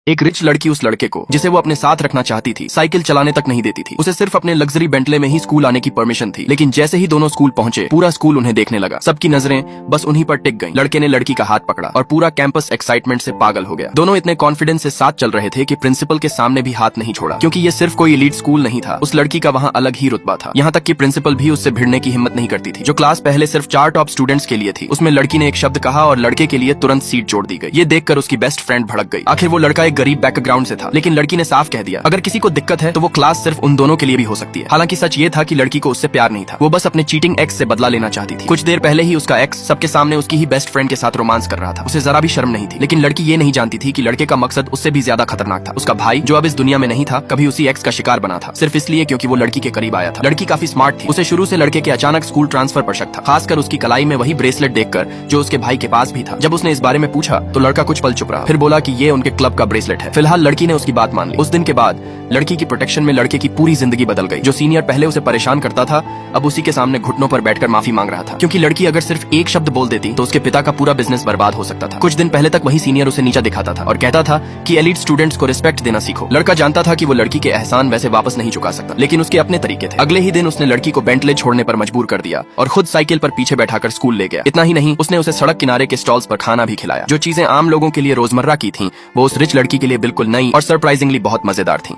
एक रिच लड़की उस लड़के को, जिसे वो अपने साथ रखना चाहती थी, साइकिल चलाने तक नहीं देती थी। उसे सिर्फ अपने लग्जरी बेंटले में ही स्कूल आने की परमिशन थी। लेकिन जैसे ही दोनों स्कूल पहुंचे, पूरा स्कूल उन्हें देखने लगा। सबकी नजरें बस उन्हीं पर टिक गईं। लड़के ने लड़की का हाथ पकड़ा और पूरा कैंपस एक्साइटमेंट से पागल हो गया। दोनों इतने कॉन्फिडेंस से साथ चल रहे थे कि प्रिंसिपल के सामने भी हाथ नहीं छोड़ा, क्योंकि ये सिर्फ कोई एलीट स्कूल नहीं था। उस लड़की का वहाँ अलग ही रुतबा था। यहाँ तक कि प्रिंसिपल भी उससे भिड़ने की हिम्मत नहीं करती थी। जो क्लास पहले सिर्फ 4 टॉप स्टूडेंट्स के लिए थी, उसमें लड़की ने एक शब्द कहा और लड़के के लिए तुरंत सीट जोड़ दी गई। ये देखकर उसकी बेस्ट फ्रेंड भड़क गई। आखिर वो लड़का एक गरीब बैकग्राउंड से था, लेकिन लड़की ने साफ कह दिया, अगर किसी को दिक्कत है तो वो क्लास सिर्फ उन दोनों के लिए भी हो सकती है। हालांकि सच ये था कि लड़की को उससे प्यार नहीं था। वो बस अपने चीटिंग एक्स से बदला लेना चाहती थी। कुछ देर पहले ही उसका एक्स सबके सामने उसकी ही बेस्ट फ्रेंड के साथ रोमांस कर रहा था। उसे जरा भी शर्म नहीं थी। लेकिन लड़की ये नहीं जानती थी कि लड़के का मकसद उससे भी ज्यादा खतरनाक था। उसका भाई, जो अब इस दुनिया में नहीं था, कभी उसी एक्स का शिकार बना था, सिर्फ इसलिए क्योंकि वो लड़की के करीब आया था। लड़की काफी स्मार्ट थी। उसे शुरू से लड़के के अचानक स्कूल ट्रांसफर पर शक था, खासकर उसकी कलाई में वही ब्रेसलेट देखकर जो उसके भाई के पास भी था। जब उसने इस बारे में पूछा तो लड़का कुछ पल चुप रहा, फिर बोला कि ये उनके क्लब का ब्रेसलेट है। फिलहाल लड़की ने उसकी बात मान ली। उस दिन के बाद लड़की की प्रोटेक्शन में लड़के की पूरी जिंदगी बदल गई। जो सीनियर पहले उसे परेशान करता था, अब उसी के सामने घुटनों पर बैठकर माफी मांग रहा था, क्योंकि लड़की अगर सिर्फ एक शब्द बोल देती तो उसके पिता का पूरा बिजनेस बर्बाद हो सकता था। कुछ दिन पहले तक वही सीनियर उसे नीचा दिखाता था और कहता था कि एलीट स्टूडेंट्स को रिस्पेक्ट देना सीखो। लड़का जानता था कि वो लड़की के एहसान वैसे वापस नहीं चुका सकता, लेकिन उसके अपने तरीके थे। अगले ही दिन उसने लड़की को बेंटले छोड़ने पर मजबूर कर दिया और खुद साइकिल पर पीछे बैठाकर स्कूल ले गया। इतना ही नहीं, उसने उसे सड़क किनारे के स्टॉल्स पर खाना भी खिलाया। जो चीजें आम लोगों के लिए रोजमर्रा की थीं, वो उस रिच लड़की के लिए बिल्कुल नई और सरप्राइजिंगली बहुत मजेदार थीं।